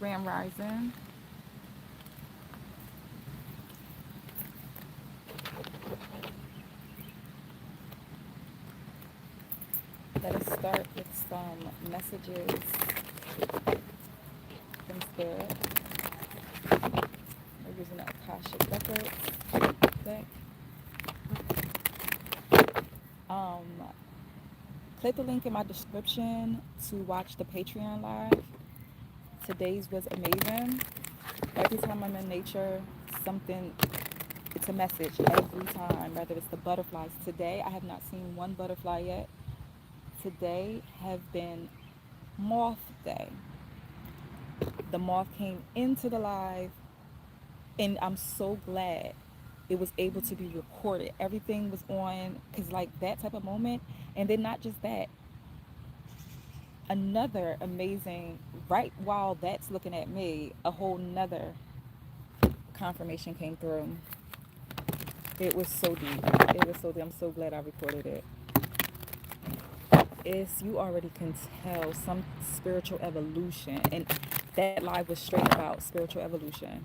Grand Rising. Let us start with some messages from Spirit. We're using the Akashic Records deck. Um, Click the link in my description to watch the Patreon live. Today's was amazing. Every time I'm in nature, something, it's a message every time, whether it's the butterflies. Today, I have not seen one butterfly yet. Today have been moth day. The moth came into the live, and I'm so glad it was able to be recorded. Everything was on, because like that type of moment. And then not just that, another amazing, right while that's looking at me, a whole nother confirmation came through. It was so deep. It was so deep. I'm so glad I recorded it. Is you already can tell some spiritual evolution, and that live was straight about spiritual evolution.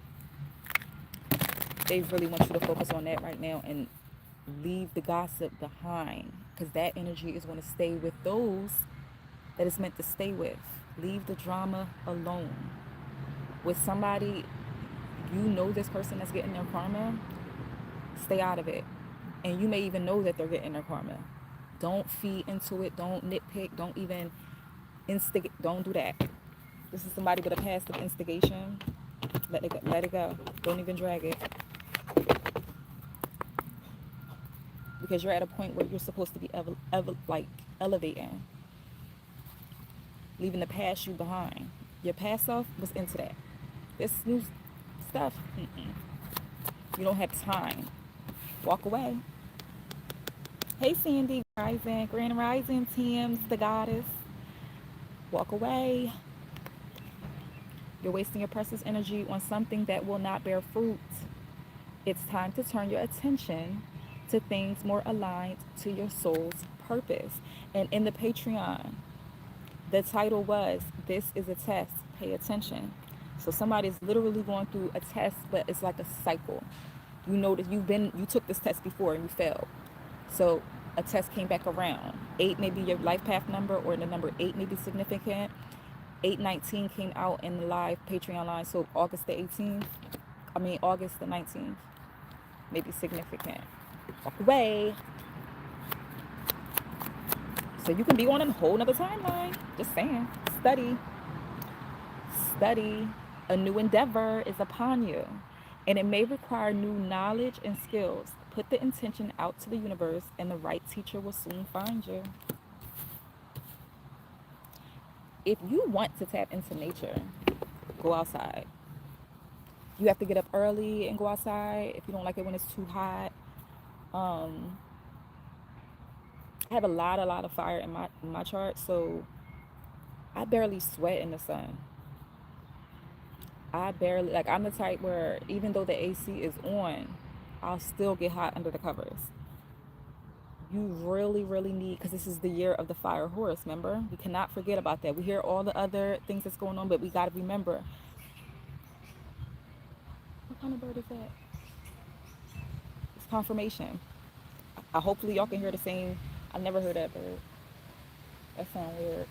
They really want you to focus on that right now and leave the gossip behind, because that energy is going to stay with those that it's meant to stay with. Leave the drama alone. With somebody, you know this person that's getting their karma, stay out of it. And you may even know that they're getting their karma. Don't feed into it. Don't nitpick. Don't even instigate. Don't do that. This is somebody with a past of instigation. Let it go. Let it go. Don't even drag it. Because you're at a point where you're supposed to be elevating, leaving the past you behind. Your past self was into that. This new stuff, you don't have time. Walk away. Hey, Sandy, Rising, Grand Rising, Tim's the goddess. Walk away. You're wasting your precious energy on something that will not bear fruit. It's time to turn your attention to things more aligned to your soul's purpose. And in the Patreon, the title was, "This is a test, pay attention." So somebody's literally going through a test, but it's like a cycle. You know that you took this test before and you failed. So a test came back around. 8 may be your life path number, or the number 8 may be significant. 819 came out in the live Patreon line. So August the 19th may be significant. Walk away. So you can be on a whole nother timeline. Just saying. Study. Study. A new endeavor is upon you, and it may require new knowledge and skills. Put the intention out to the universe, and the right teacher will soon find you. If you want to tap into nature, go outside. You have to get up early and go outside if you don't like it when it's too hot. I have a lot of fire in my chart, so I barely sweat in the sun. I barely, like, I'm the type where even though the AC is on, I'll still get hot under the covers. You really, really need, because this is the year of the fire horse, remember? We cannot forget about that. We hear all the other things that's going on, but we got to remember. What kind of bird is that? It's confirmation. Hopefully y'all can hear the same. I never heard that bird. That sounds weird.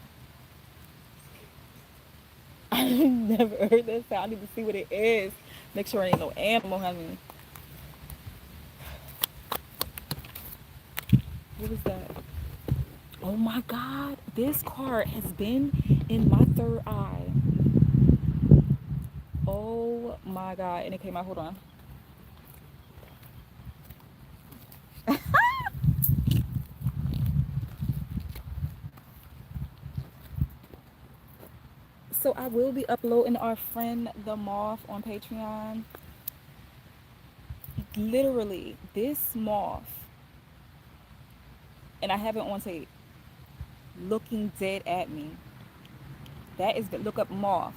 I never heard that sound. I need to see what it is. Make sure it ain't no animal, honey. What was that? Oh my God. This card has been in my third eye. Oh my God. And it came out. Hold on. So I will be uploading our friend the moth on Patreon. Literally, this moth, and I have it on tape, looking dead at me. That is, look up moth.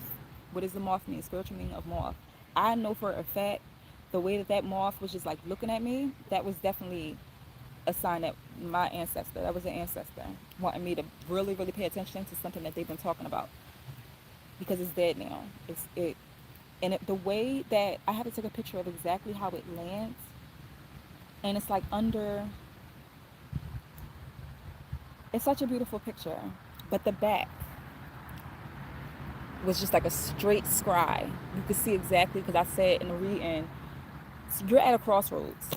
What does the moth mean? Spiritual meaning of moth. I know for a fact the way that moth was just like looking at me, that was definitely a sign that my ancestor, that was an ancestor, wanting me to really, really pay attention to something that they've been talking about. because it's dead now. The way that I have to take a picture of exactly how it lands, and it's like under. It's such a beautiful picture, but the back was just like a straight scry. You could see exactly, because I said in the reading, so you're at a crossroads.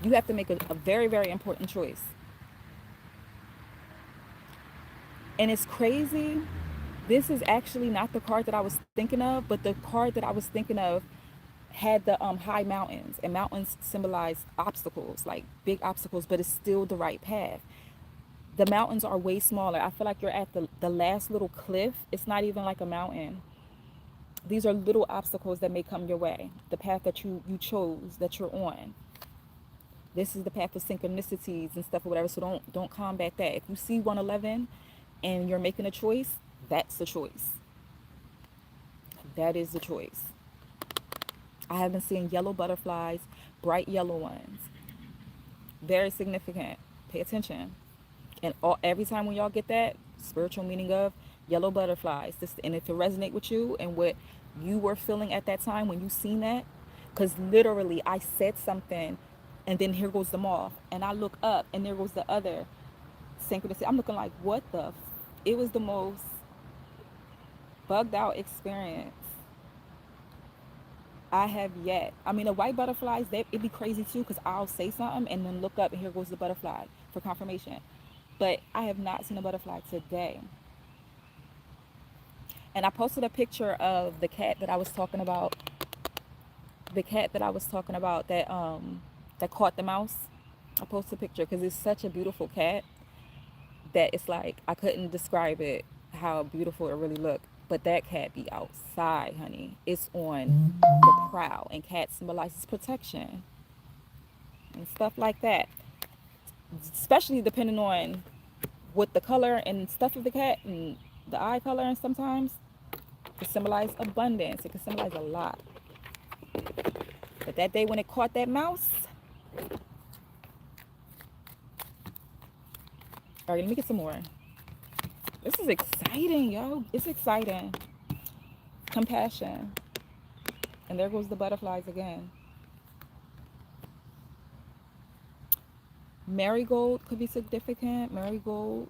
You have to make a very, very important choice. And it's crazy. This is actually not the card that I was thinking of, but the card that I was thinking of had the high mountains, and mountains symbolize obstacles, like big obstacles, but it's still the right path. The mountains are way smaller. I feel like you're at the last little cliff. It's not even like a mountain. These are little obstacles that may come your way. The path that you chose, that you're on. This is the path of synchronicities and stuff or whatever. So don't combat that. If you see 111 and you're making a choice, that's the choice. That is the choice. I have been seeing yellow butterflies, bright yellow ones. Very significant. Pay attention. And every time when y'all get that spiritual meaning of yellow butterflies, and if it resonate with you and what you were feeling at that time when you seen that, because literally I said something, and then here goes the moth, and I look up and there goes the other synchronicity. I'm looking like, what the it was the most bugged out experience I have yet. I mean, the white butterflies, it'd be crazy too, because I'll say something and then look up and here goes the butterfly for confirmation. But I have not seen a butterfly today. And I posted a picture of the cat that I was talking about. The cat that I was talking about that caught the mouse. I posted a picture because it's such a beautiful cat that it's like I couldn't describe it how beautiful it really looked. But that cat be outside, honey. It's on the prowl, and cat symbolizes protection and stuff like that. Especially depending on what the color and stuff of the cat and the eye color, and sometimes it can symbolize abundance. It can symbolize a lot. But that day when it caught that mouse, all right, let me get some more. This is exciting, yo. It's exciting. Compassion. And there goes the butterflies again. Marigold could be significant. Marigold.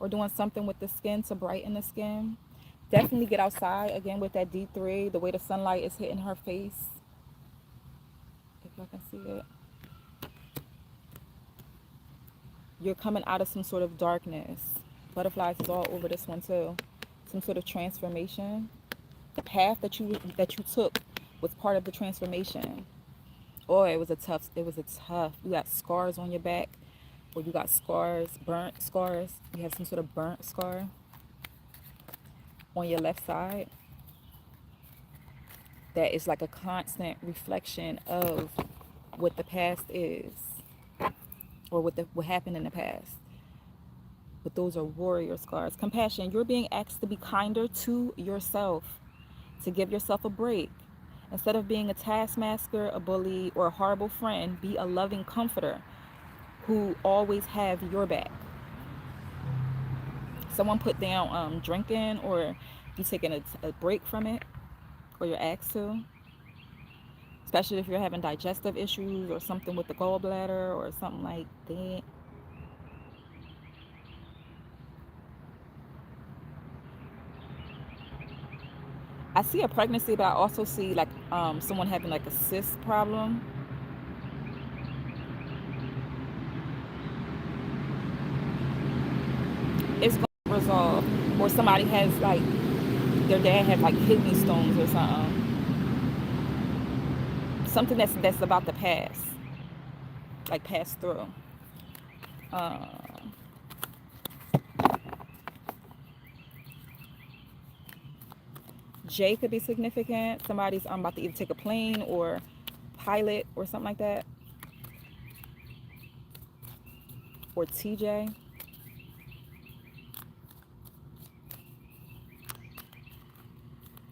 Or doing something with the skin to brighten the skin. Definitely get outside again with that D3. The way the sunlight is hitting her face. If y'all can see it. You're coming out of some sort of darkness. Butterflies is all over this one too. Some sort of transformation. The path that you took was part of the transformation. Oh, it was a tough. You got scars on your back, or you got scars, burnt scars. You have some sort of burnt scar on your left side. That is like a constant reflection of what the past is, or what happened in the past. But those are warrior scars. Compassion. You're being asked to be kinder to yourself, to give yourself a break. Instead of being a taskmaster, a bully, or a horrible friend, be a loving comforter who always have your back. Someone put down drinking, or you taking a break from it, or you're asked to. Especially if you're having digestive issues or something with the gallbladder or something like that. I see a pregnancy, but I also see like someone having like a cyst problem. It's going to resolve. Or somebody has like, their dad had like kidney stones or something. Something that's about to pass. Like pass through. J could be significant. Somebody's about to either take a plane or pilot or something like that. Or TJ.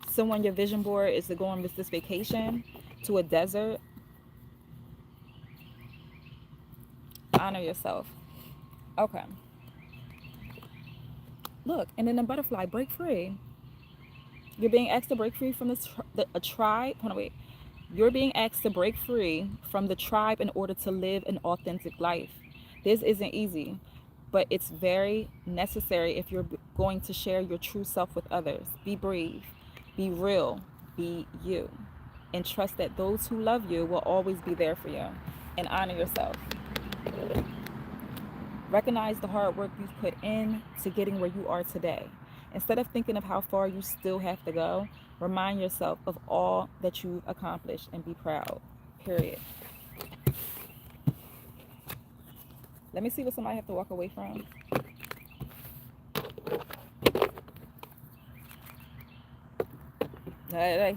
Someone, your vision board is to go on this vacation to a desert. Honor yourself. Okay. Look, and then the butterfly, break free. You're being asked to break free from a tribe. Hold on, wait. You're being asked to break free from the tribe in order to live an authentic life. This isn't easy, but it's very necessary if you're going to share your true self with others. Be brave, be real, be you, and trust that those who love you will always be there for you, and honor yourself. Recognize the hard work you've put in to getting where you are today. Instead of thinking of how far you still have to go, remind yourself of all that you've accomplished and be proud. Period. Let me see what somebody have to walk away from.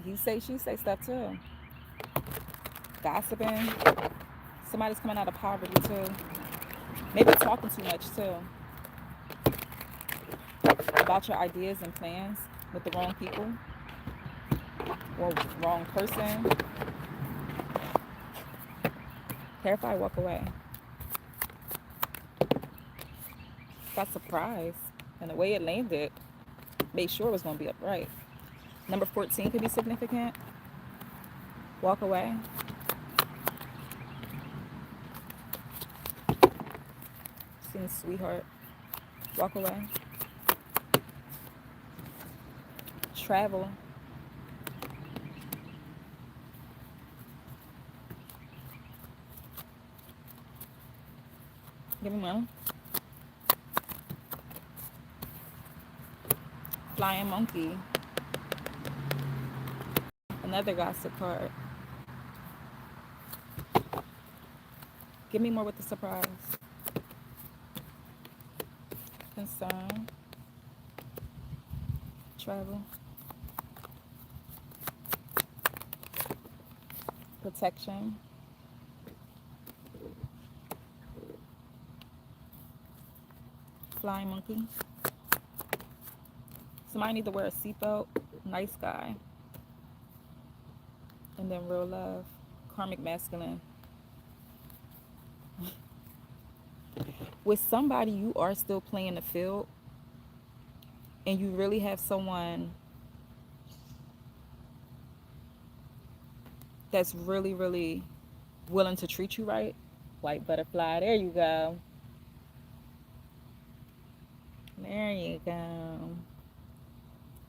He say, she say stuff too. Gossiping. Somebody's coming out of poverty too. Maybe talking too much too. About your ideas and plans with the wrong people or wrong person. Careful, I walk away. Got surprised, and the way it landed made sure it was going to be upright. Number 14 could be significant. Walk away. Seeing sweetheart. Walk away. Travel. Give me one. Flying monkey. Another gossip card. Give me more with the surprise. Concern. Travel. Protection. Flying monkey. Somebody need to wear a seatbelt. Nice guy. And then real love. Karmic masculine. With somebody, you are still playing the field, and you really have someone that's really, really willing to treat you right. White butterfly. There you go. There you go.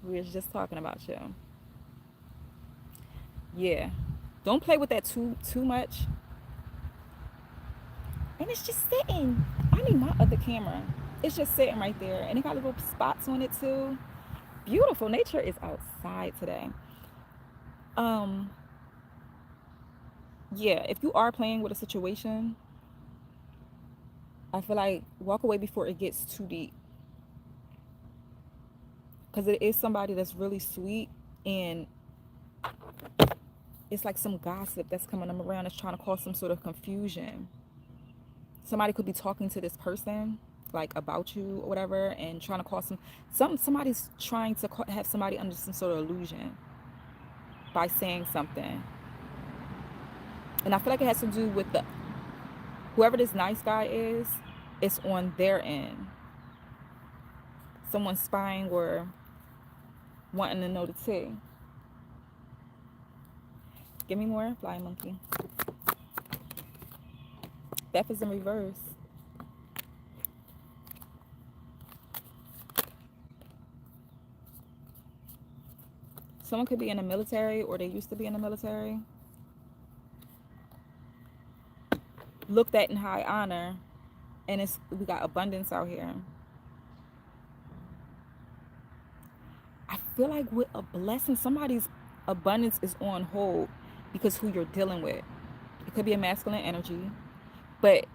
We was just talking about you. Yeah. Don't play with that too much. And it's just sitting. I need my other camera. It's just sitting right there. And it got little spots on it too. Beautiful. Nature is outside today. Yeah, if you are playing with a situation, I feel like walk away before it gets too deep. Because it is somebody that's really sweet, and it's like some gossip that's coming around that's trying to cause some sort of confusion. Somebody could be talking to this person like about you or whatever, and trying to cause somebody's trying to have somebody under some sort of illusion by saying something. And I feel like it has to do with whoever this nice guy is, it's on their end. Someone spying or wanting to know the tea. Give me more. Flying monkey. Death is in reverse. Someone could be in the military, or they used to be in the military. Looked at in high honor, and we got abundance out here. I feel like with a blessing, somebody's abundance is on hold because who you're dealing with. It could be a masculine energy, but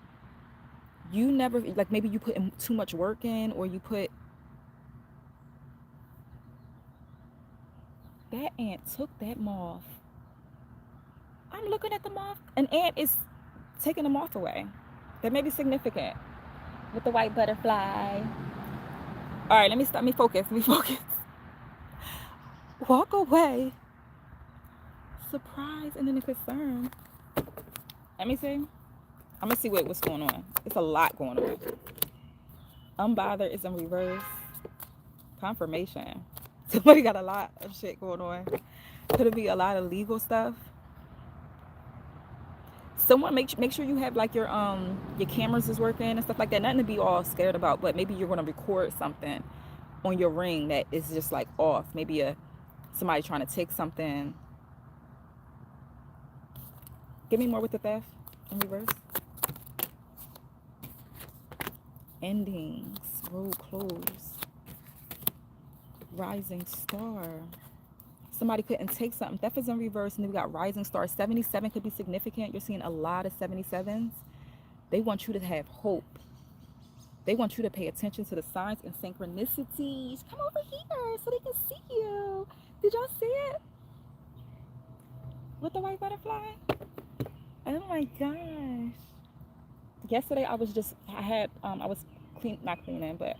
you never, like maybe you put too much work in, or you put, that ant took that moth. I'm looking at the moth. An ant is taking the moth away. That may be significant with the white butterfly. All right, let me focus. Walk away. Surprise, and then a concern. Let me see. I'm gonna see what's going on. It's a lot going on. Unbothered is in reverse. Confirmation. Somebody got a lot of shit going on. Could it be a lot of legal stuff? Someone make sure you have like your cameras is working and stuff like that. Nothing to be all scared about, but maybe you're gonna record something on your ring that is just like off. Maybe somebody trying to take something. Give me more with the theft in reverse. Endings, road close, rising star. Somebody couldn't take something. Theft is in reverse, and then we got rising star. 77 could be significant. You're seeing a lot of 77s. They want you to have hope. They want you to pay attention to the signs and synchronicities. Come over here so they can see you. Did y'all see it? With the white butterfly? Oh my gosh. Yesterday I was not cleaning, but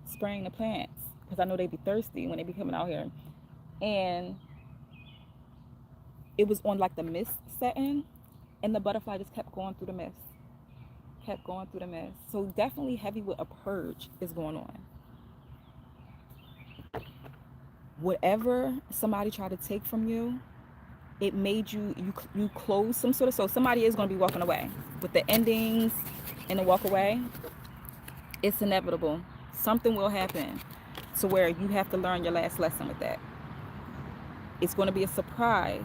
spraying the plants because I know they be thirsty when they be coming out here. And it was on like the mist setting, and the butterfly just kept going through the mist. Kept going through the mist. So definitely heavy with a purge is going on. Whatever somebody tried to take from you, it made you close some sort of, so somebody is going to be walking away with the endings and the walk away. It's inevitable. Something will happen to where you have to learn your last lesson with that. It's going to be a surprise,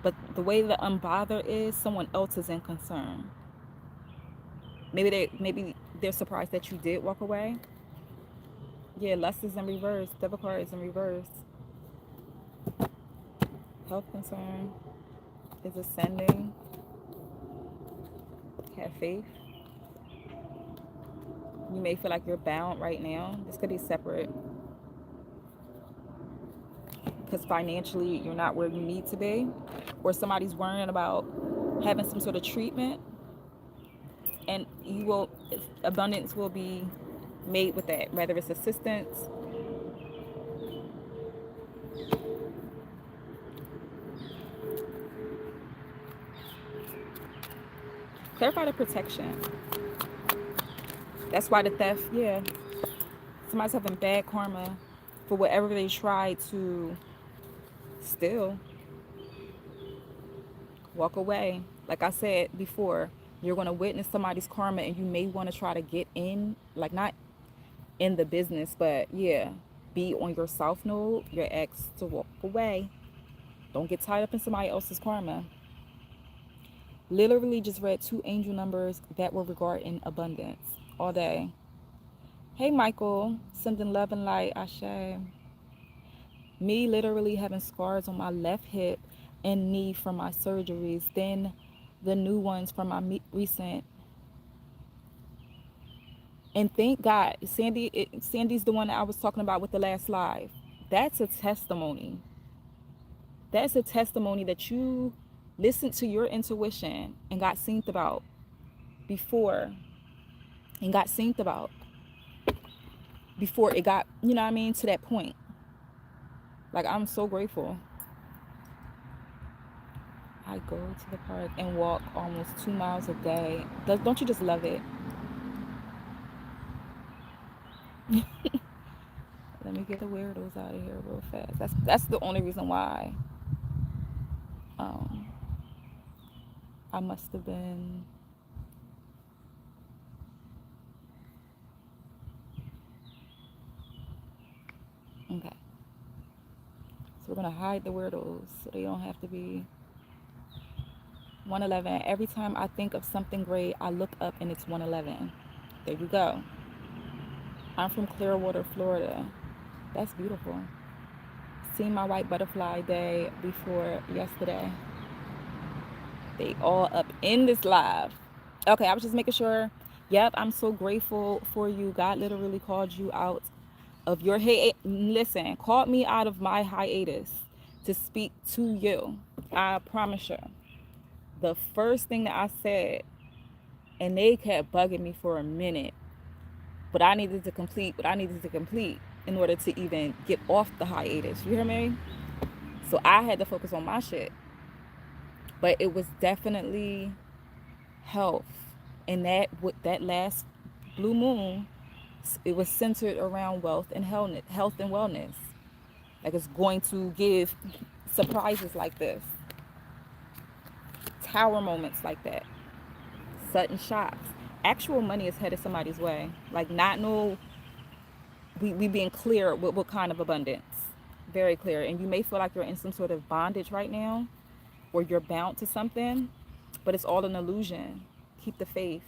but the way the unbother is, someone else is in concern. Maybe they're surprised that you did walk away. Yeah, lust is in reverse. Devil card is in reverse. Health concern is ascending. Have faith. You may feel like you're bound right now. This could be separate, because financially you're not where you need to be, or somebody's worrying about having some sort of treatment, and abundance will be made with that, whether it's assistance. Clarify the protection. That's why the theft, yeah. Somebody's having bad karma for whatever they try to steal. Walk away. Like I said before, you're going to witness somebody's karma, and you may want to try to get in, like not in the business, but yeah, be on your south node, your ex, to walk away. Don't get tied up in somebody else's karma. Literally just read 2 angel numbers that were regarding abundance all day. Hey Michael, sending love and light. Ashe. Me literally having scars on my left hip and knee from my surgeries, then the new ones from my recent. And thank God, Sandy's the one that I was talking about with the last live. That's a testimony. That's a testimony that you listened to your intuition and got synced about before. And got synced about before it got, you know what I mean, to that point. Like, I'm so grateful. I go to the park and walk almost 2 miles a day. Don't you just love it? Let me get the weirdos out of here real fast. That's the only reason why I must have been okay. So we're gonna hide the weirdos so they don't have to be 111. Every time I think of something great, I look up and it's 111. There you go. I'm from Clearwater, Florida. That's beautiful. Seen my white butterfly day before yesterday. They all up in this live. Okay, I was just making sure. Yep, I'm so grateful for you. God literally called you out of your listen, called me out of my hiatus to speak to you. I promise you. The first thing that I said, and they kept bugging me for a minute, but I needed to complete what I needed to complete in order to even get off the hiatus. You hear me? So I had to focus on my shit. But it was definitely health. And that last blue moon, It was centered around wealth and health and wellness. Like it's going to give surprises like this, tower moments like that, sudden shocks. Actual money is headed somebody's way. Like not no, we being clear with what kind of abundance. Very clear. And you may feel like you're in some sort of bondage right now, or you're bound to something, but it's all an illusion. Keep the faith.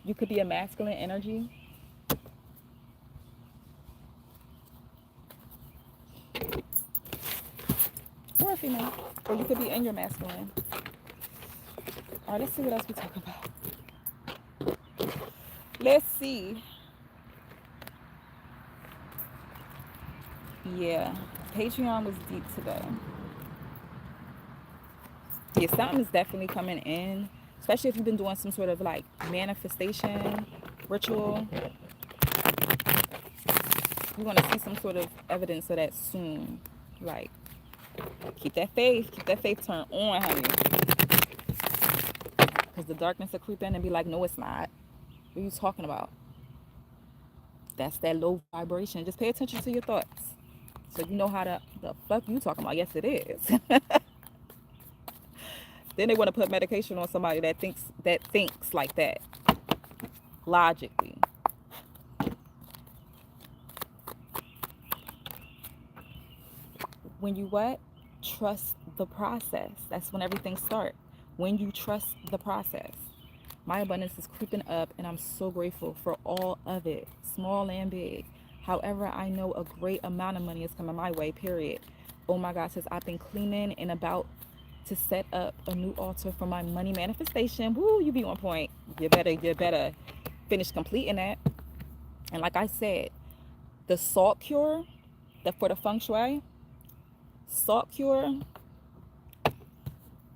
You could be a masculine energy. Or a female. Or you could be in your masculine. All right, let's see what else we talk about. Let's see. Yeah, Patreon was deep today. Yeah, something is definitely coming in, especially if you've been doing some sort of like manifestation ritual. You're going to see some sort of evidence of that soon. Like, keep that faith turned on, honey. Because the darkness will creep in and be like, no, it's not. What are you talking about? That's that low vibration. Just pay attention to your thoughts. So you know how the fuck you talking about. Yes, it is. Then they want to put medication on somebody that thinks like that. Logically. When you what? Trust the process. That's when everything starts. When you trust the process. My abundance is creeping up and I'm so grateful for all of it, small and big. However, I know a great amount of money is coming my way, period. Oh my God, says I've been cleaning and about to set up a new altar for my money manifestation. Woo, you be on point. You better finish completing that. And like I said, the salt cure, for the feng shui, salt cure,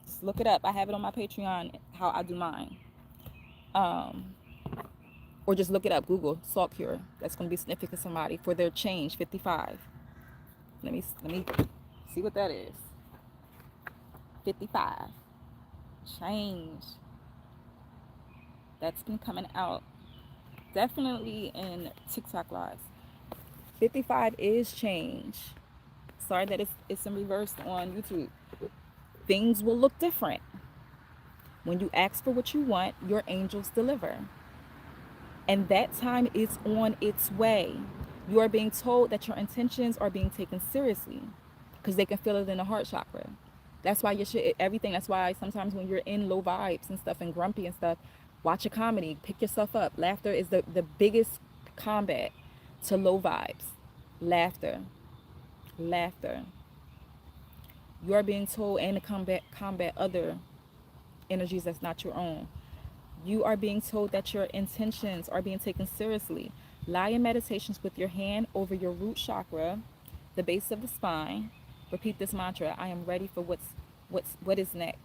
just look it up. I have it on my Patreon, how I do mine. Or just look it up, Google salt cure. That's going to be significant to somebody for their change, 55. Let me see what that is. 55. Change. That's been coming out. Definitely in TikTok lives. 55 is change. Sorry that it's in reverse on YouTube. Things will look different. When you ask for what you want, your angels deliver. And that time is on its way. You are being told that your intentions are being taken seriously because they can feel it in the heart chakra. That's why you should, everything. That's why sometimes when you're in low vibes and stuff and grumpy and stuff, watch a comedy, pick yourself up. Laughter is the biggest combat to low vibes. Laughter. You are being told and to combat other energies that's not your own. You are being told that your intentions are being taken seriously. Lie in meditations with your hand over your root chakra, the base of the spine. Repeat this mantra. I am ready for what is next.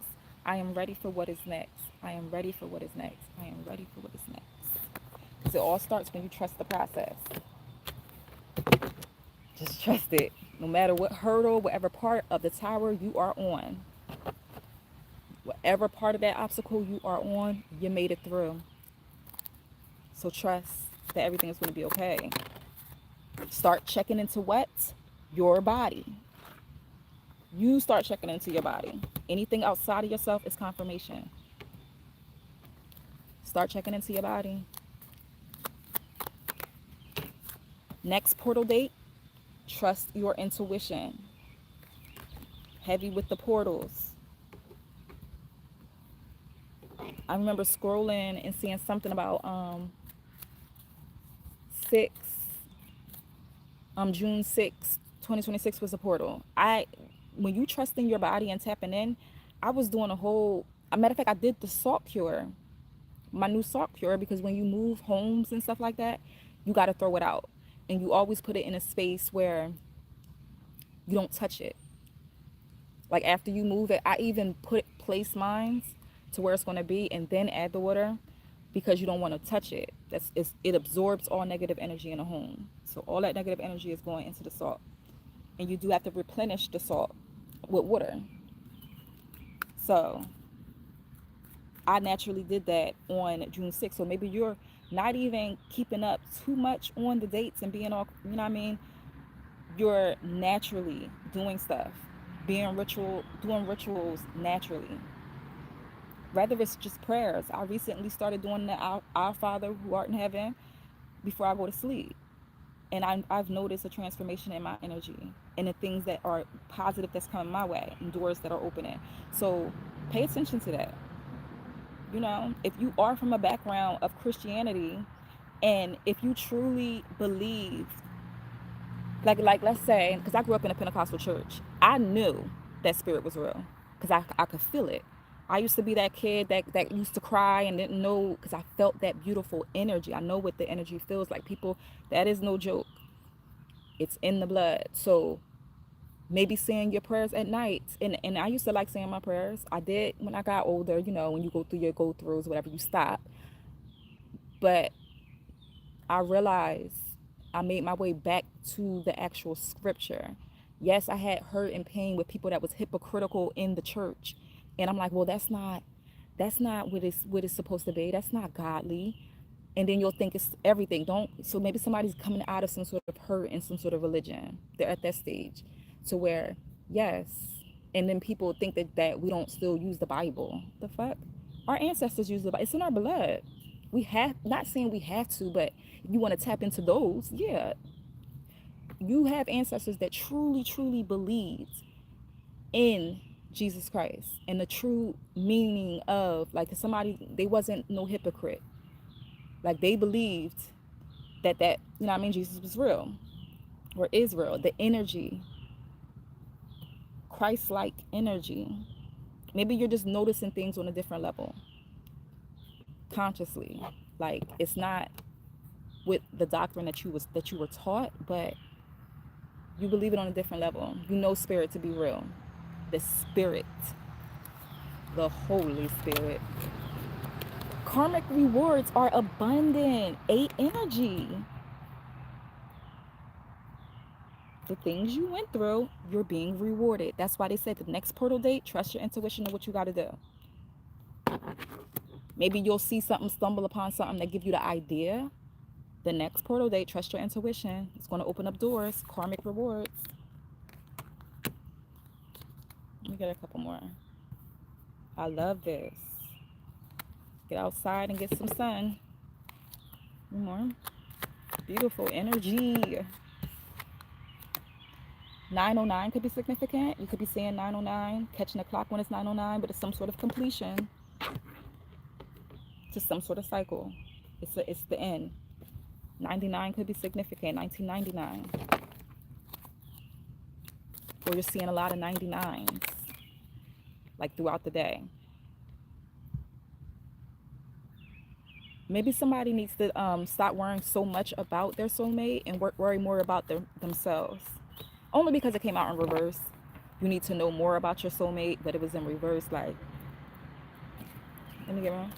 I am ready for what is next. I am ready for what is next. I am ready for what is next. Because it all starts when you trust the process. Just trust it. No matter what hurdle, whatever part of the tower you are on, whatever part of that obstacle you are on, you made it through. So trust that everything is going to be okay. Start checking into what? Your body. You start checking into your body. Anything outside of yourself is confirmation. Start checking into your body. Next portal date, trust your intuition. Heavy with the portals. I remember scrolling and seeing something about June 6, 2026 was a portal. When you trust in your body and tapping in, I was doing a matter of fact, I did the salt cure, my new salt cure, because when you move homes and stuff like that, you got to throw it out. And you always put it in a space where you don't touch it. Like after you move it, I even place mines to where it's going to be and then add the water because you don't want to touch it. It absorbs all negative energy in a home. So all that negative energy is going into the salt. And you do have to replenish the salt with water. So I naturally did that on June 6th. So maybe you're not even keeping up too much on the dates and being all, you know what I mean? You're naturally doing stuff, doing rituals naturally. Whether it's just prayers. I recently started doing the Our Father who art in heaven before I go to sleep. And I've noticed a transformation in my energy and the things that are positive that's coming my way and doors that are opening. So pay attention to that. You know, if you are from a background of Christianity, and if you truly believe, like let's say, because I grew up in a Pentecostal church, I knew that spirit was real because I could feel it. I used to be that kid that used to cry and didn't know, because I felt that beautiful energy. I know what the energy feels like. People, that is no joke. It's in the blood. So maybe saying your prayers at night. And I used to like saying my prayers. I did when I got older, you know, when you go through your go-throughs, whatever, you stop. But I realized I made my way back to the actual scripture. Yes, I had hurt and pain with people that was hypocritical in the church. And I'm like, well, that's not what it's supposed to be. That's not godly. And then you'll think it's everything. Don't So maybe somebody's coming out of some sort of hurt and some sort of religion. They're at that stage to where, yes. And then people think that we don't still use the Bible. The fuck? Our ancestors used the Bible. It's in our blood. We have, not saying we have to, but if you want to tap into those, yeah. You have ancestors that truly, truly believed in Jesus Christ and the true meaning of, like, somebody, they wasn't no hypocrite. Like, they believed that you know what I mean, Jesus was real or is real. The energy, Christ-like energy. Maybe you're just noticing things on a different level, consciously. Like, it's not with the doctrine that you were taught, but you believe it on a different level. You know spirit to be real. The spirit, the Holy Spirit. Karmic rewards are abundant. 8 energy. The things you went through, you're being rewarded. That's why they said the next portal date, trust your intuition of what you got to do. Maybe you'll see something, stumble upon something that give you the idea. The next portal date, trust your intuition. It's going to open up doors. Karmic rewards. Let me get a couple more. I love this. Get outside and get some sun. More beautiful energy. 909 could be significant. You could be saying 909, catching the clock when it's 909, but it's some sort of completion to some sort of cycle. It's the end. 99 could be significant. 1999. Or you're seeing a lot of 99s, like throughout the day. Maybe somebody needs to stop worrying so much about their soulmate and worry more about themselves. Only because it came out in reverse. You need to know more about your soulmate, but it was in reverse. Like, let me get one.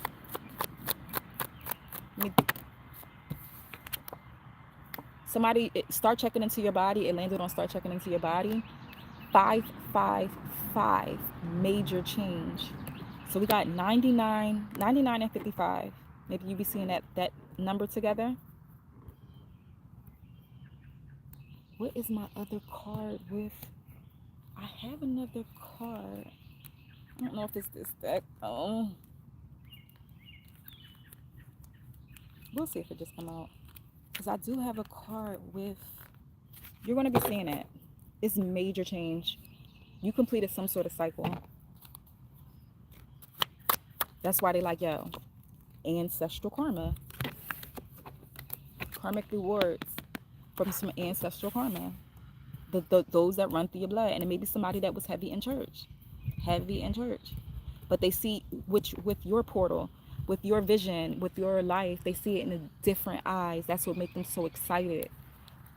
Somebody start checking into your body. It landed on start checking into your body. 555, major change. So we got 99, and 55. Maybe you be seeing that number together. What is my other card with? I have another card. I don't know if it's this deck. Oh, we'll see if it just come out. Because I do have a card with, you're going to be seeing it. It's major change. You completed some sort of cycle. That's why they like, yo, ancestral karma. Karmic rewards from some ancestral karma. Those that run through your blood. And it may be somebody that was heavy in church. But they see with your portal, with your vision, with your life, they see it in different eyes. That's what makes them so excited.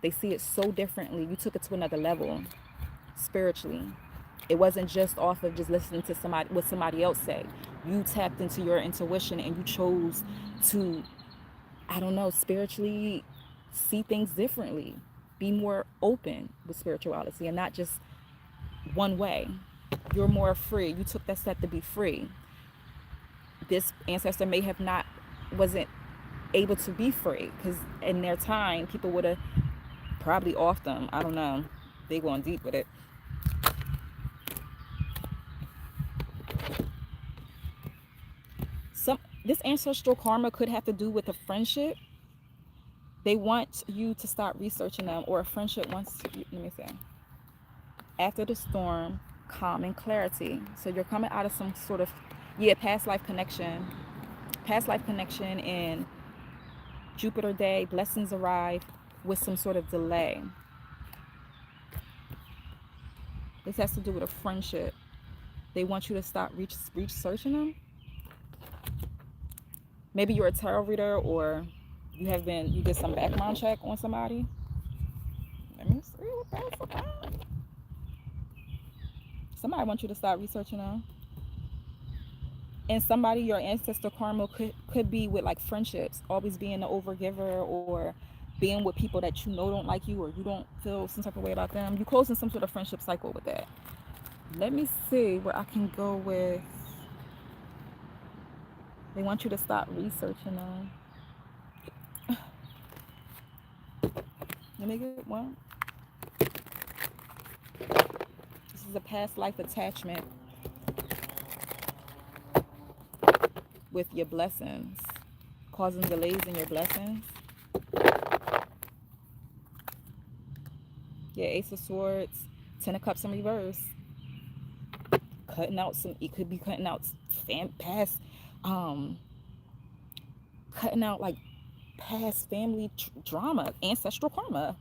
They see it so differently. You took it to another level spiritually. It wasn't just off of just listening to what somebody else say. You tapped into your intuition and you chose to, I don't know, spiritually see things differently. Be more open with spirituality and not just one way. You're more free. You took that step to be free. This ancestor may have not, wasn't able to be free, because in their time people would have probably off them. I don't know, they going deep with it. Some This ancestral karma could have to do with a friendship. They want you to start researching them, or a friendship wants you, let me say, after the storm, calm and clarity. So you're coming out of some sort of, yeah, past life connection. Past life connection in Jupiter day, blessings arrive with some sort of delay. This has to do with a friendship. They want you to stop researching them. Maybe you're a tarot reader, or you did some background check on somebody. Let me see what that's about. Somebody wants you to start researching them. And somebody, your ancestor karma could be with like friendships, always being the overgiver, or being with people that you know don't like you, or you don't feel some type of way about them. You closing some sort of friendship cycle with that. Let me see where I can go with. They want you to stop researching them. Let me get one. This is a past life attachment with your blessings, causing delays in your blessings. Yeah, Ace of Swords, Ten of Cups in reverse. Cutting out some, it could be cutting out past, cutting out like past family drama, ancestral karma.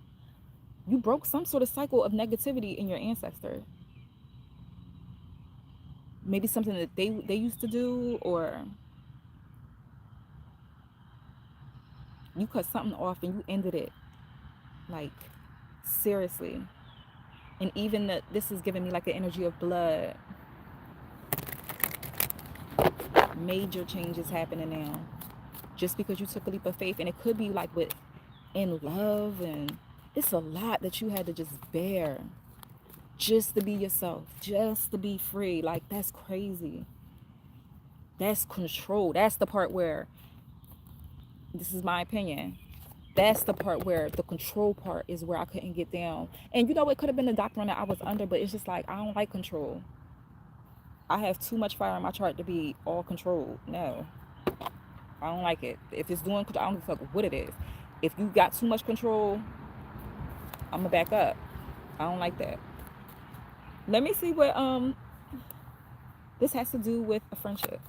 You broke some sort of cycle of negativity in your ancestor. Maybe something that they used to do, or you cut something off and you ended it, like seriously. And even this is giving me like the energy of blood. Major changes happening now, just because you took a leap of faith. And it could be like with in love, and it's a lot that you had to just bear just to be yourself, just to be free. Like, that's crazy. That's control. That's the part where, this is my opinion, that's the part where the control part is where I couldn't get down. And you know, it could have been the doctrine that I was under, but it's just like, I don't like control. I have too much fire in my chart to be all controlled. No, I don't like it. If it's doing, I don't give a fuck what it is. If you got too much control, I'm gonna back up. I don't like that. Let me see what this has to do with a friendship.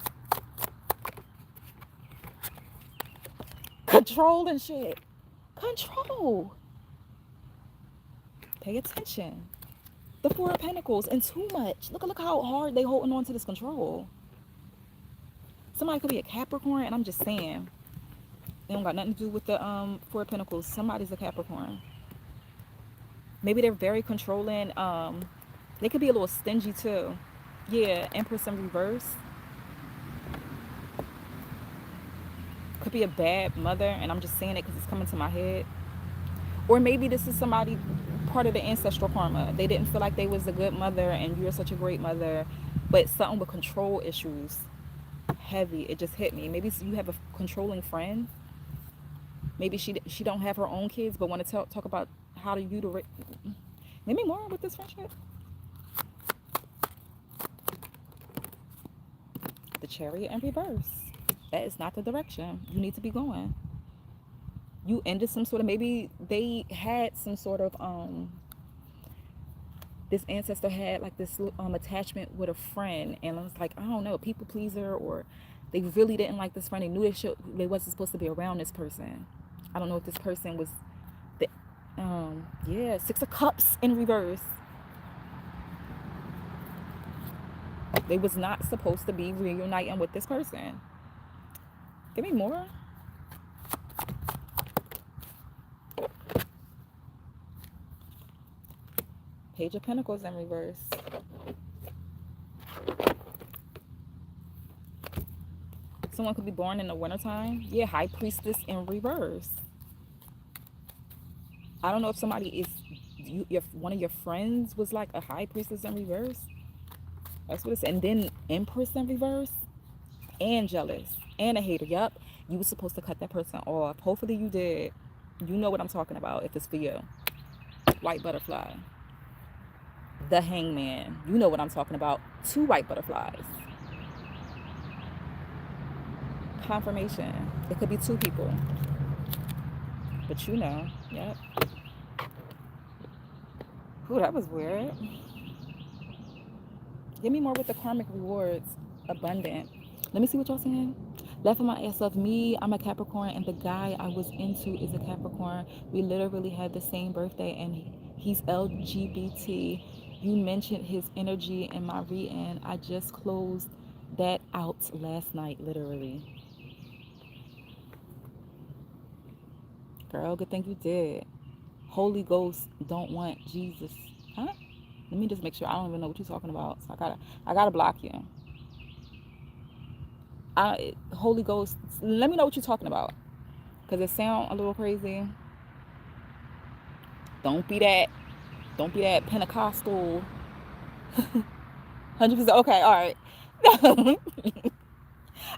Control and shit. Control. Pay attention. The Four of Pentacles, and too much. Look how hard they holding on to this control. Somebody could be a Capricorn, and I'm just saying, they don't got nothing to do with the Four of Pentacles. Somebody's a Capricorn. Maybe they're very controlling. They could be a little stingy too. Yeah, Empress in reverse. Could be a bad mother, and I'm just saying it because it's coming to my head. Or maybe this is somebody, part of the ancestral karma. They didn't feel like they was a good mother, and you're such a great mother, but something with control issues. Heavy. It just hit me. Maybe you have a controlling friend. Maybe she don't have her own kids, but want to talk about how to utilize. Let me more with this friendship. The Chariot in reverse. That is not the direction you need to be going. You ended some sort of, maybe they had some sort of this ancestor had like this attachment with a friend, and I was like, I don't know, people pleaser, or they really didn't like this friend. They knew they wasn't supposed to be around this person. I don't know if this person was the yeah, Six of Cups in reverse. They was not supposed to be reuniting with this person. Give me more. Page of Pentacles in reverse. Someone could be born in the wintertime. Yeah, High Priestess in reverse. I don't know if somebody is, one of your friends was like a High Priestess in reverse. That's what it's, and then Empress in reverse. And jealous. And a hater. Yup. You were supposed to cut that person off. Hopefully you did. You know what I'm talking about if it's for you. White butterfly. The hangman. You know what I'm talking about. Two white butterflies. Confirmation. It could be two people. But you know. Yep. Ooh, that was weird. Give me more with the karmic rewards. Abundant. Let me see what y'all saying. Laughing my ass off. Me, I'm a Capricorn, and the guy I was into is a Capricorn. We literally had the same birthday, and he's LGBT. You mentioned his energy in my reading. I just closed that out last night, literally. Girl, good thing you did. Holy Ghost don't want Jesus. Huh? Let me just make sure. I don't even know what you're talking about. So I gotta block you. Holy Ghost, let me know what you're talking about. Cause it sound a little crazy. Don't be that. Don't be that Pentecostal. 100%. Okay, all right. I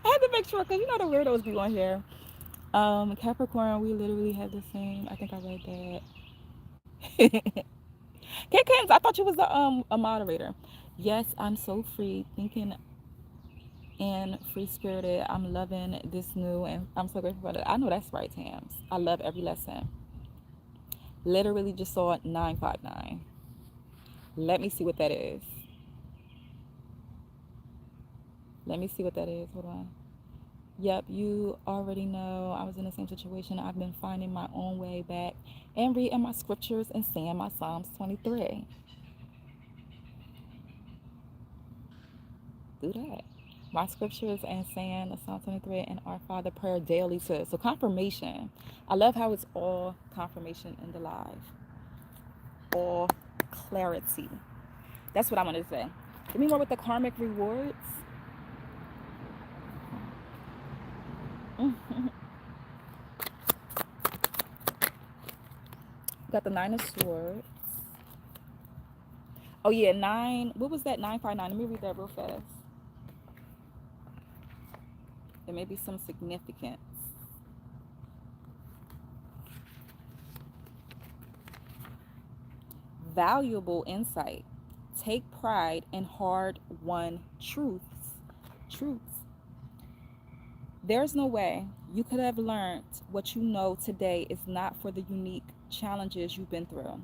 had to make sure because you know the weirdos be on here. Capricorn, we literally have the same. I think I read that. Kens, I thought you was a moderator. Yes, I'm so free, thinking and free spirited. I'm loving this new, and I'm so grateful for it. I know that's right, Tams. I love every lesson. Literally just saw 959. Let me see what that is. Let me see what that is. Hold on. Yep, you already know I was in the same situation. I've been finding my own way back and reading my scriptures and saying my Psalms 23. Do that. My scriptures and saying the Psalm 23 and our Father prayer daily too. So confirmation. I love how it's all confirmation in the live. All clarity. That's what I wanted to say. Give me more with the karmic rewards. Got the 9 of Swords. Oh yeah, 9. What was that? 959. Let me read that real fast. There may be some significance. Valuable insight. Take pride in hard-won truths. There's no way you could have learned what you know today is not for the unique challenges you've been through.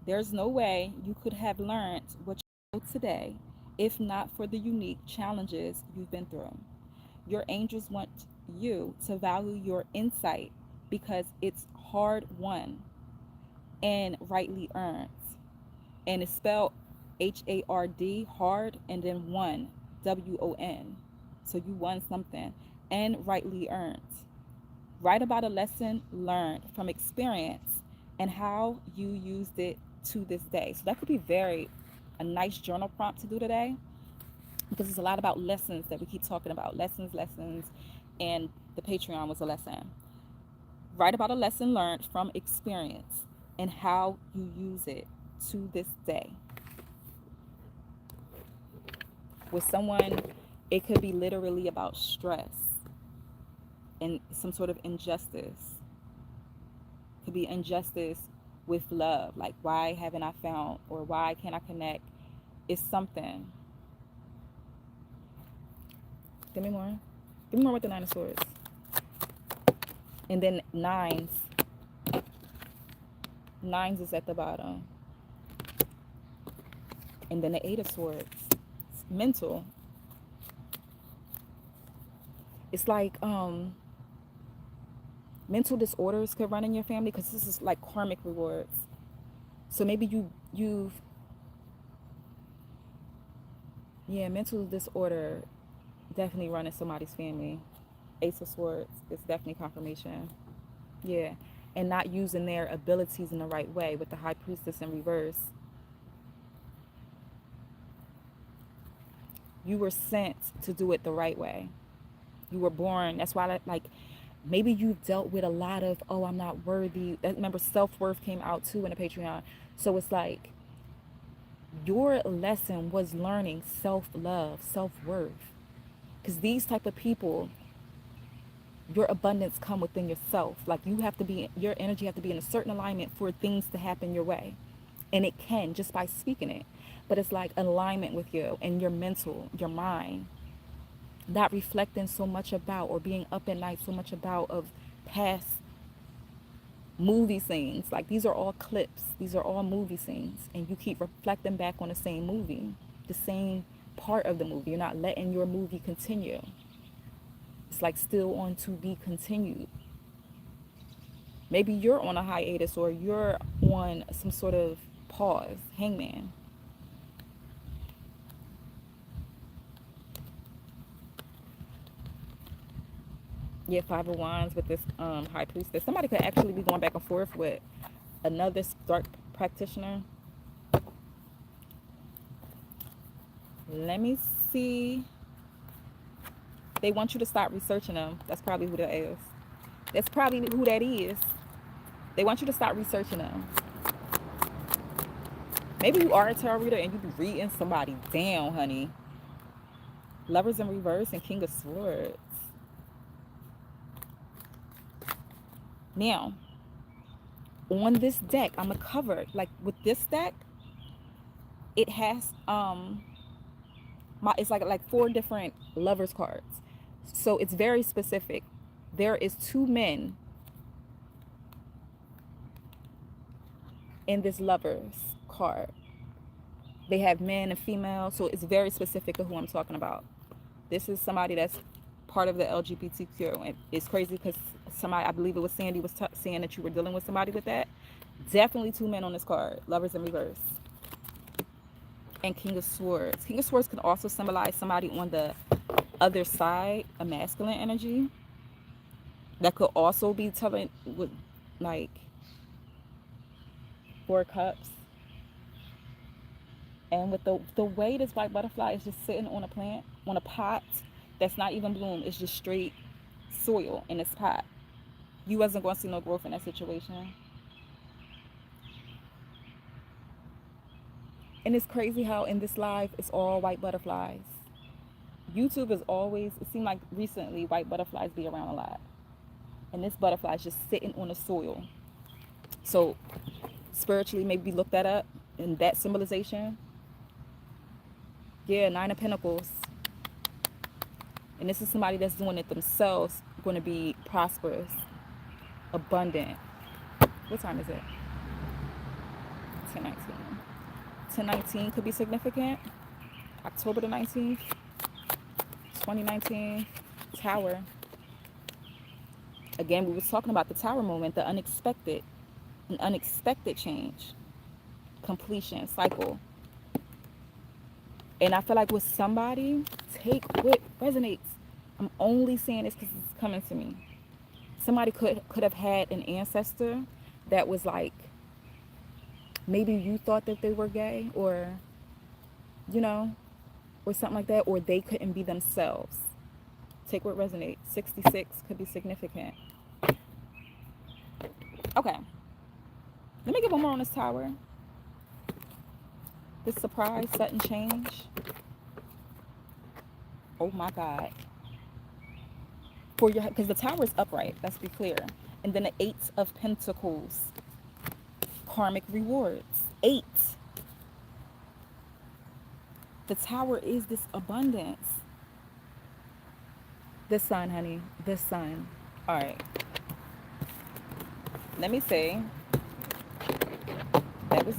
There's no way you could have learned what you know today if not for the unique challenges you've been through. Your angels want you to value your insight because it's hard won and rightly earned. And it's spelled HARD, hard, and then won, WON. So you won something and rightly earned. Write about a lesson learned from experience and how you used it to this day. So that could be a nice journal prompt to do today because it's a lot about lessons that we keep talking about. Lessons, and the Patreon was a lesson. Write about a lesson learned from experience and how you use it to this day. With someone, it could be literally about stress and some sort of injustice. It could be injustice with love, like why haven't I found or why can't I connect? It's something. Give me more. Give me more with the 9 of Swords. And then 9s. 9s is at the bottom. And then the 8 of Swords. It's mental. It's like mental disorders could run in your family because this is like karmic rewards. So maybe you've mental disorder definitely run in somebody's family. Ace of Swords is definitely confirmation. Yeah. And not using their abilities in the right way with the High Priestess in reverse. You were sent to do it the right way. You were born. That's why, like, maybe you've dealt with a lot of, oh, I'm not worthy. Remember, self-worth came out too in the Patreon. So it's like your lesson was learning self-love, self-worth. Because these type of people, your abundance come within yourself. Like you have to be, your energy have to be in a certain alignment for things to happen your way. And it can just by speaking it. But it's like alignment with you and your mental, your mind, not reflecting so much about or being up at night so much about of past movie scenes. Like these are all clips. These are all movie scenes. And you keep reflecting back on the same movie, the same part of the movie. You're not letting your movie continue. It's like still on to be continued. Maybe you're on a hiatus or you're on some sort of pause. Hangman. Yeah, Five of Wands with this High Priestess. Somebody could actually be going back and forth with another dark practitioner. Let me see. They want you to stop researching them. That's probably who that is. That's probably who that is. They want you to stop researching them. Maybe you are a tarot reader and you be reading somebody down, honey. Lovers in reverse and King of Swords. Now, on this deck, I'm a cover. Like with this deck, it has it's like 4 different lovers cards. So it's very specific. There is 2 men in this lovers card. They have men and female, so it's very specific of who I'm talking about. This is somebody that's part of the LGBTQ, and it's crazy because somebody, I believe it was Sandy, was saying that you were dealing with somebody with that. Definitely 2 men on this card, lovers in reverse. And King of Swords. King of Swords can also symbolize somebody on the other side, a masculine energy. That could also be telling with like 4 cups. And with the way this white butterfly is just sitting on a plant, on a pot that's not even bloom, it's just straight soil in this pot. You wasn't going to see no growth in that situation. And it's crazy how in this life it's all white butterflies. YouTube is always, it seems like recently white butterflies be around a lot. And this butterfly is just sitting on the soil. So spiritually, maybe look that up in that symbolization. Yeah, 9 of Pentacles. And this is somebody that's doing it themselves, going to be prosperous, abundant. What time is it? 10:19. 10:19 could be significant. October the 19th, 2019. Tower. Again, we was talking about the Tower moment, the unexpected, an unexpected change, completion, cycle. And I feel like with somebody, take what resonates. I'm only saying this because it's coming to me. Somebody could have had an ancestor that was like, maybe you thought that they were gay or, you know, or something like that, or they couldn't be themselves. Take what resonates. 66 could be significant. Okay. Let me get one more on this Tower. This surprise, sudden change. Oh my God. For your, because the Tower is upright, let's be clear. And then the 8 of Pentacles. Karmic rewards. 8. The Tower is this abundance. The Sun, honey. The Sun. All right. Let me say. That was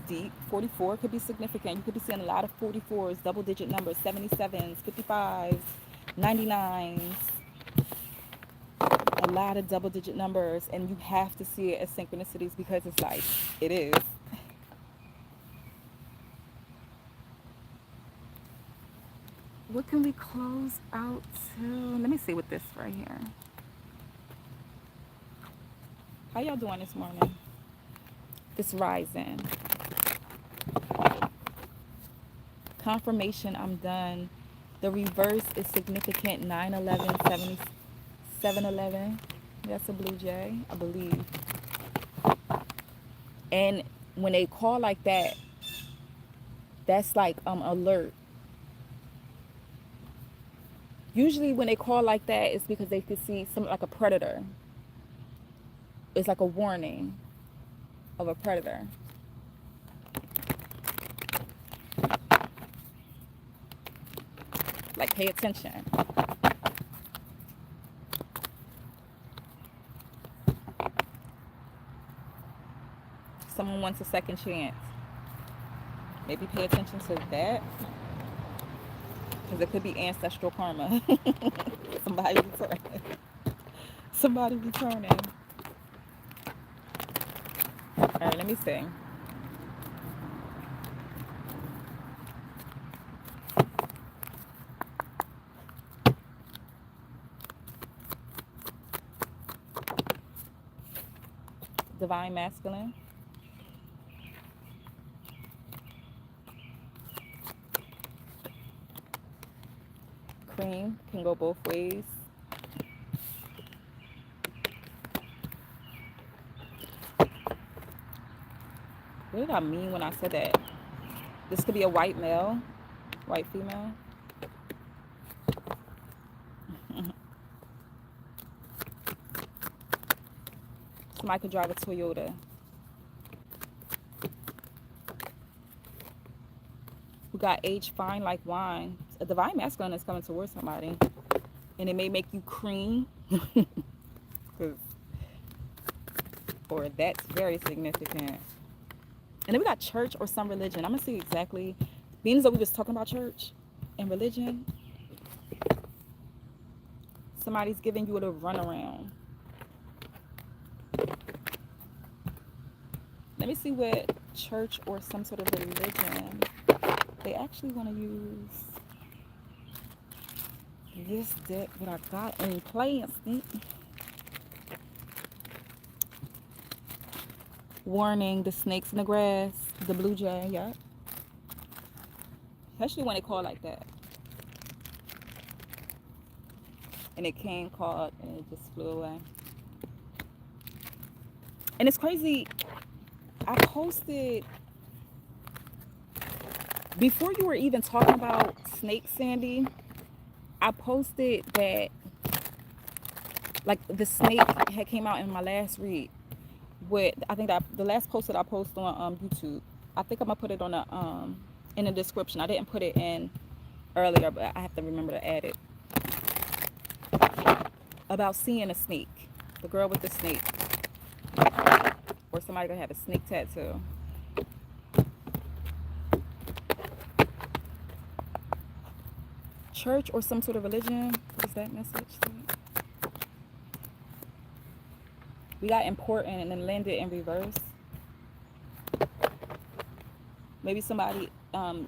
deep. 44 could be significant. You could be seeing a lot of 44s, double-digit numbers, 77s, 55s, 99s. A lot of double-digit numbers, and you have to see it as synchronicities because it's like, it is. What can we close out to? Let me see with this right here. How y'all doing this morning? This rising. Confirmation, I'm done. The reverse is significant. 9/11, 7/11. That's a blue jay, I believe. And when they call like that, that's like alert. Usually when they call like that, it's because they could see something like a predator. It's like a warning of a predator. Like, pay attention. Someone wants a second chance. Maybe pay attention to that. Because it could be ancestral karma. Somebody returning. Somebody returning. Alright, let me see. Divine masculine. Cream can go both ways. What did I mean when I said that? This could be a white male, white female. Somebody could drive a Toyota. Who got aged fine like wine. A divine masculine is coming towards somebody. And it may make you cream. Or that's very significant. And then we got church or some religion. I'm going to see exactly. Being as though we was talking about church and religion. Somebody's giving you a runaround. Let me see what church or some sort of religion they actually want to use this deck that I got in plants. Warning, the snakes in the grass, the blue jay, yeah. Especially when they call like that. And it came, called, and it just flew away. And it's crazy. I posted, before you were even talking about snakes, Sandy, I posted that, like, the snake had came out in my last read. With, I think that the last post that I posted on YouTube, I think I'm gonna put it on the in the description. I didn't put it in earlier, but I have to remember to add it. About seeing a snake, the girl with the snake, or somebody gonna have a snake tattoo. Church or some sort of religion. What is that message? We got important and then landed in reverse. Maybe somebody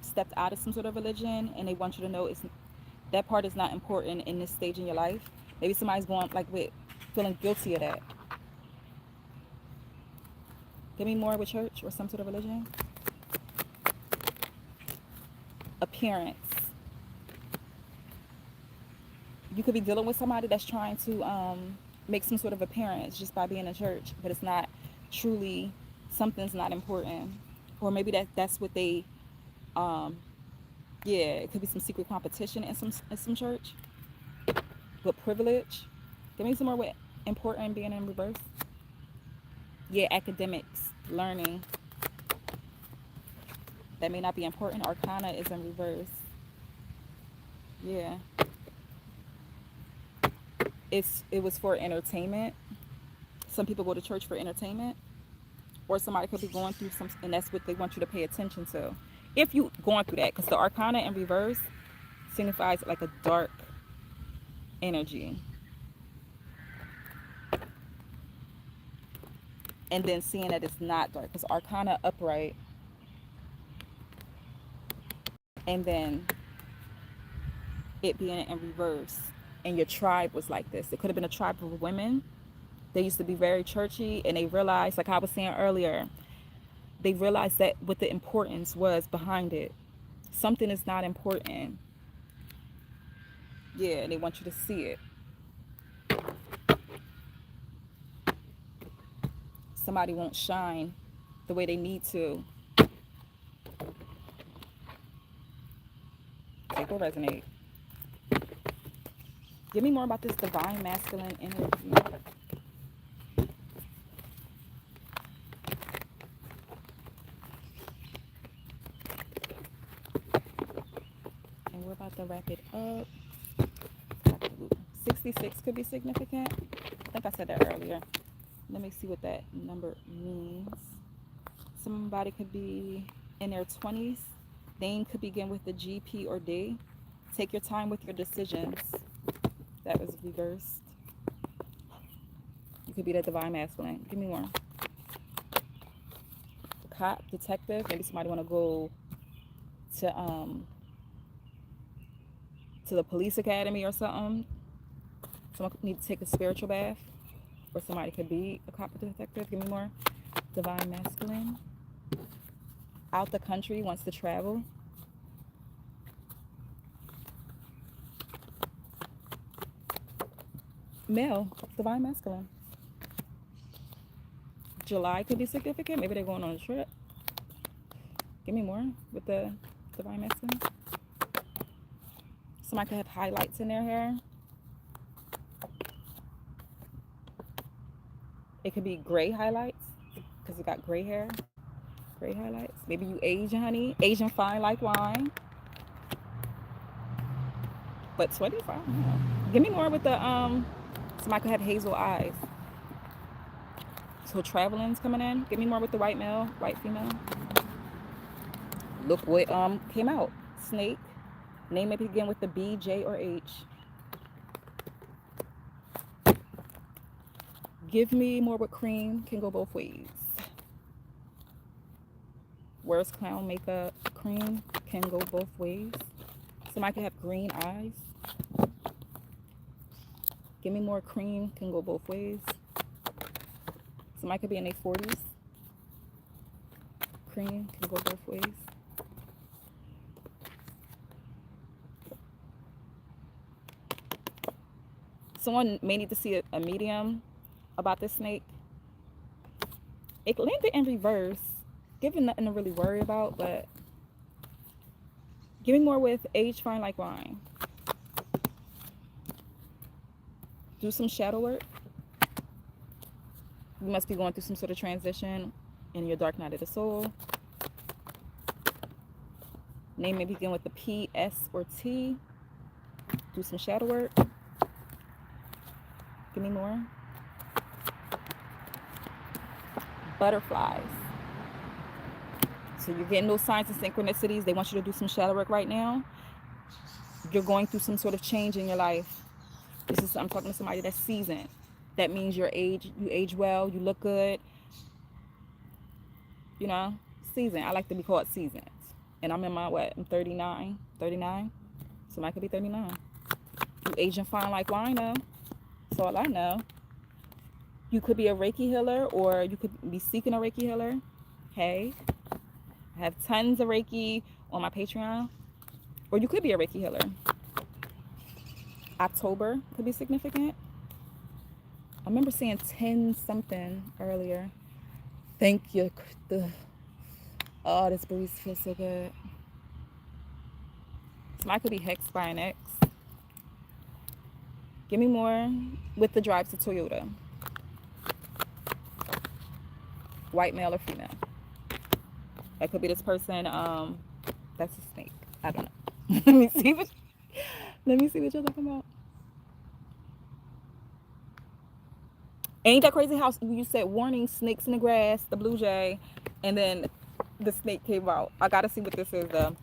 stepped out of some sort of religion and they want you to know that part is not important in this stage in your life. Maybe somebody's going like with feeling guilty of that. Give me more with church or some sort of religion. Appearance. You could be dealing with somebody that's trying to make some sort of appearance just by being in church, but it's not truly, something's not important. Or maybe that's what they, yeah, it could be some secret competition in some church. But privilege. Give me some more with important being in reverse. Yeah, academics, learning. That may not be important. Arcana is in reverse. Yeah. It was for entertainment. Some people go to church for entertainment. Or somebody could be going through something, and that's what they want you to pay attention to. If you going through that, because the Arcana in reverse signifies like a dark energy. And then seeing that it's not dark, because Arcana upright. And then it being in reverse. And your tribe was like this. It could have been a tribe of women. They used to be very churchy, and they realized, like I was saying earlier, they realized that what the importance was behind it. Something is not important. Yeah, and they want you to see it. Somebody won't shine the way they need to. Take or resonate. Give me more about this divine masculine energy. And we're about to wrap it up. 66 could be significant. I think I said that earlier. Let me see what that number means. Somebody could be in their 20s. Name could begin with the G, P, or D. Take your time with your decisions. That was reversed. You could be that divine masculine. Give me more. Cop, detective. Maybe somebody want to go to the police academy or something. Someone need to take a spiritual bath. Or somebody could be a cop or detective. Give me more. Divine masculine. Out the country, wants to travel. Male, divine masculine. July could be significant. Maybe they're going on a trip. Give me more with the divine masculine. Somebody could have highlights in their hair. It could be gray highlights because you got gray hair. Gray highlights. Maybe you Asian, honey. Asian fine like wine. But 25. Give me more with the somebody could have hazel eyes. So traveling's coming in. Give me more with the white male, white female. Look what came out. Snake. Name it begin with the B, J, or H. Give me more with cream. Can go both ways. Where's clown makeup? Cream can go both ways. Somebody could have green eyes. Give me more cream. Can go both ways. Somebody could be in their 40s. Cream can go both ways. Someone may need to see a medium about this snake. It landed in reverse. Given nothing to really worry about, but give me more with age fine like wine. Do some shadow work. You must be going through some sort of transition in your dark night of the soul. Name may begin with the P, S, or T. Do some shadow work. Give me more. Butterflies. So you're getting those signs and synchronicities. They want you to do some shadow work right now. You're going through some sort of change in your life. I'm talking to somebody that's seasoned. That means you age well, you look good. You know, seasoned. I like to be called seasoned. And I'm in my, I'm 39. Somebody could be 39. You aging fine like wine, though. That's all I know. You could be a Reiki healer, or you could be seeking a Reiki healer. Hey, I have tons of Reiki on my Patreon. Or you could be a Reiki healer. October could be significant. I remember seeing 10 something earlier. Thank you. Oh, this breeze feels so good. Somebody could be hexed by an ex. Give me more with the drive to Toyota. White male or female. That could be this person. That's a snake. I don't know. Let me see what you're talking about. Ain't that crazy how you said warning, snakes in the grass, the blue jay, and then the snake came out. I gotta see what this is though.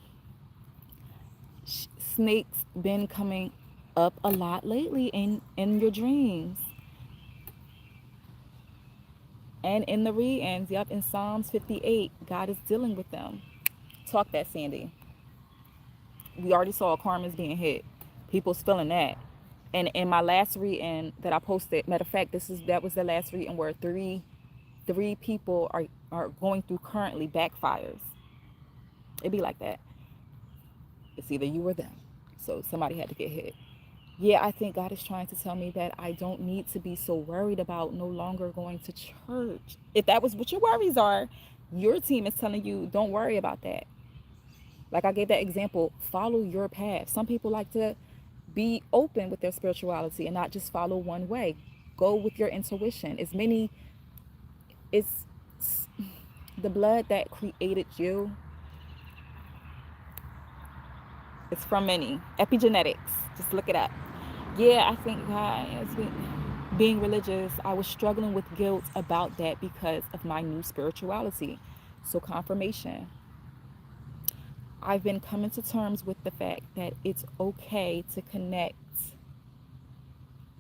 Snakes been coming up a lot lately in your dreams. And in the readings, yep, in Psalms 58, God is dealing with them. Talk that, Sandy. We already saw karma's being hit. People's feeling that. And in my last reading that I posted, matter of fact, that was the last reading where three people are going through currently backfires. It'd be like that. It's either you or them. So somebody had to get hit. Yeah, I think God is trying to tell me that I don't need to be so worried about no longer going to church. If that was what your worries are, your team is telling you don't worry about that. Like I gave that example, follow your path. Some people like to Be open with their spirituality and not just follow one way. Go with your intuition. It's the blood that created you. It's from many. Epigenetics. Just look it up. Yeah, I think being religious, I was struggling with guilt about that because of my new spirituality. So confirmation. I've been coming to terms with the fact that it's okay to connect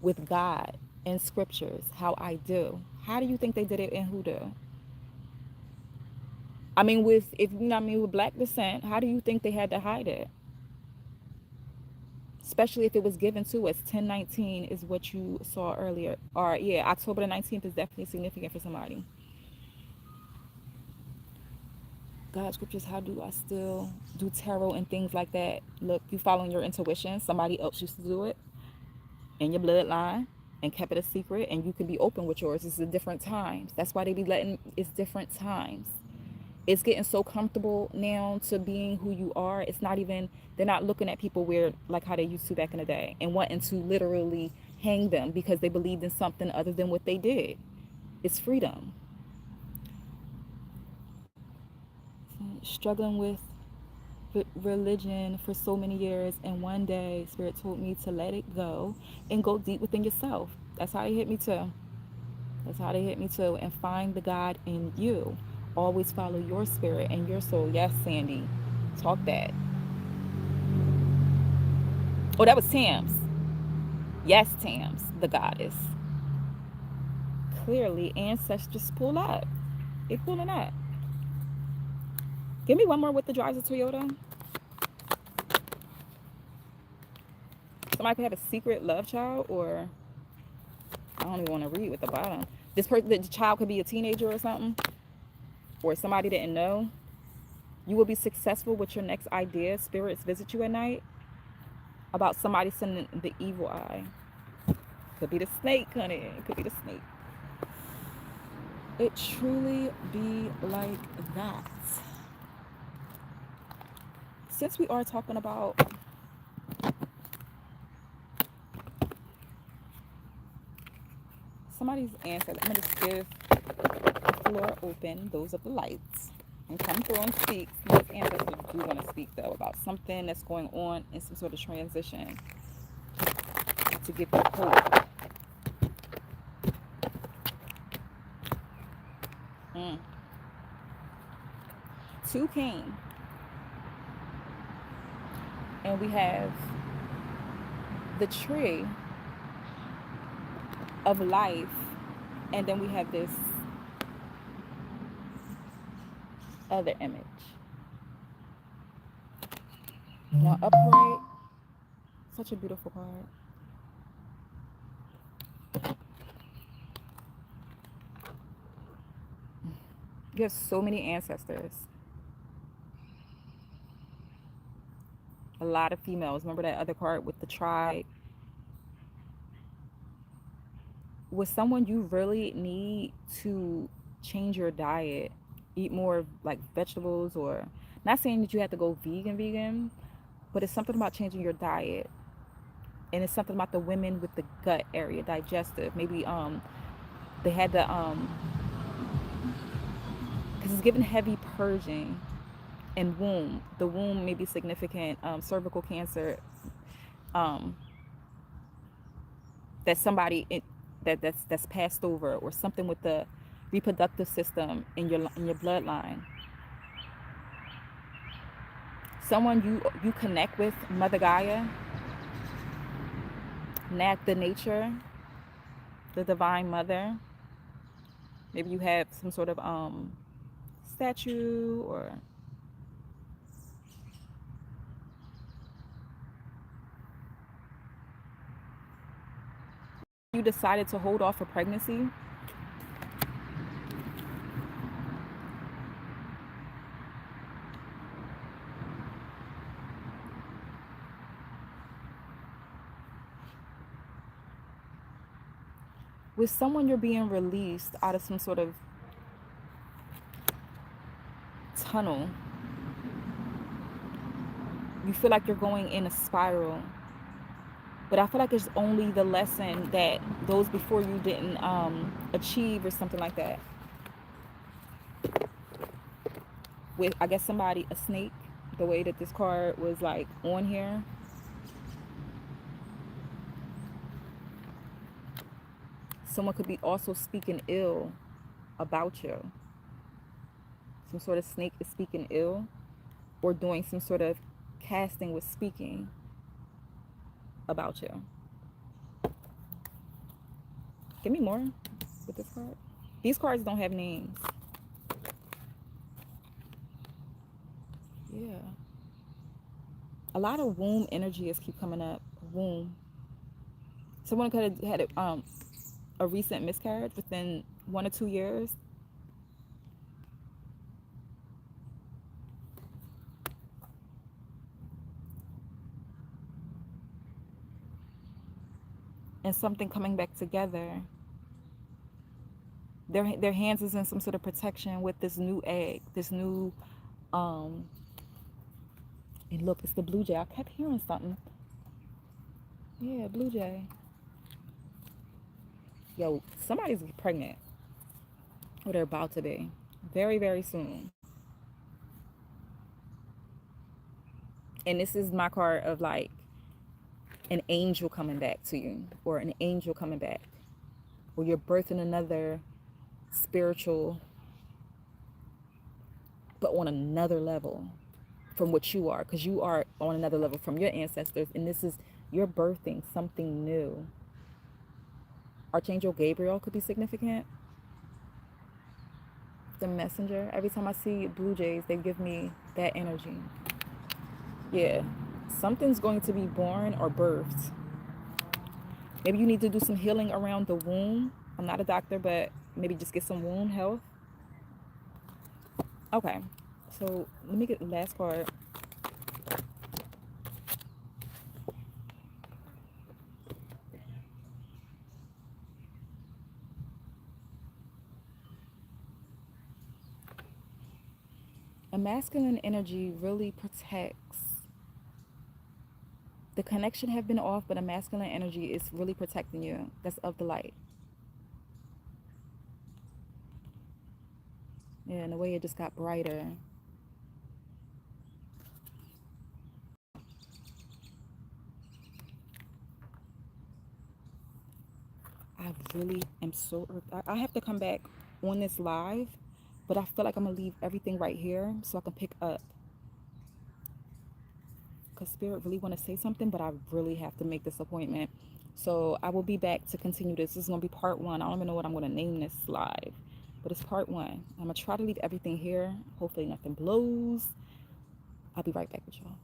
with God and scriptures how I do. How do you think they did it in hoodoo? I mean, with black descent, how do you think they had to hide it? Especially if it was given to us. 1019 is what you saw earlier. Or yeah, October the 19th is definitely significant for somebody. God scriptures, how do I still do tarot and things like that? Look, you following your intuition. Somebody else used to do it in your bloodline and kept it a secret, and you can be open with yours. It's at different times. That's why they be letting, it's different times. It's getting so comfortable now to being who you are. It's not even, they're not looking at people weird like how they used to back in the day and wanting to literally hang them because they believed in something other than what they did. It's freedom. Struggling with religion for so many years, and one day Spirit told me to let it go and go deep within yourself. That's how they hit me too. That's how they hit me too. And find the God in you. Always follow your spirit and your soul. Yes, Sandy. Talk that. Oh, that was Tams. Yes, Tams, the goddess. Clearly, ancestors pull up. They pulling up. Give me one more with the drives of Toyota. Somebody could have a secret love child, or I don't even want to read with the bottom. This person, the child could be a teenager or something, or somebody didn't know. You will be successful with your next idea. Spirits visit you at night about somebody sending the evil eye. Could be the snake, honey. It could be the snake. It truly be like that. Since we are talking about somebody's ancestors, I'm gonna just give the floor open, those of the lights, and come through and speak. These ancestors do want to speak though about something that's going on in some sort of transition to give you hope. Mm. Two came, and we have the tree of life, and then we have this other image. Now upright, such a beautiful card. You have so many ancestors. A lot of females. Remember that other card with the tribe? With someone, you really need to change your diet. Eat more like vegetables, or not saying that you have to go vegan, but it's something about changing your diet. And it's something about the women with the gut area, digestive. Maybe they had the because it's given heavy purging. And womb, the womb may be significant. Cervical cancer, that somebody that's passed over, or something with the reproductive system in your bloodline. Someone you connect with, Mother Gaia, the nature, the divine mother. Maybe you have some sort of statue, or you decided to hold off a pregnancy. With someone, you're being released out of some sort of tunnel. You feel like you're going in a spiral. But I feel like it's only the lesson that those before you didn't achieve or something like that. With, I guess, somebody, a snake, the way that this card was like on here. Someone could be also speaking ill about you. Some sort of snake is speaking ill or doing some sort of casting with speaking about you. Give me more with this card. These cards don't have names. Yeah. A lot of womb energy is keep coming up. Womb. Someone could have had a recent miscarriage within 1 or 2 years. And something coming back together. Their hands is in some sort of protection with this new egg, this new and look, it's the blue jay. I kept hearing something. Yeah, blue jay. Yo, somebody's pregnant, or they're about to be, very, very soon. And this is my card of like an angel coming back to you, or an angel coming back, or you're birthing another spiritual, but on another level from what you are, because you are on another level from your ancestors, and this is, you're birthing something new. Archangel Gabriel could be significant. The messenger. Every time I see blue jays, they give me that energy. Yeah, something's going to be born or birthed. Maybe you need to do some healing around the womb. I'm not a doctor, but maybe just get some womb health. Okay, so let me get the last card. A masculine energy really protects. The connection have been off, but a masculine energy is really protecting you. That's of the light. Yeah, and the way it just got brighter. I really am so, I have to come back on this live, but I feel like I'm going to leave everything right here so I can pick up. Because Spirit really want to say something, but I really have to make this appointment. So I will be back to continue this. This is going to be part 1. I don't even know what I'm going to name this live, but it's part 1. I'm going to try to leave everything here. Hopefully nothing blows. I'll be right back with y'all.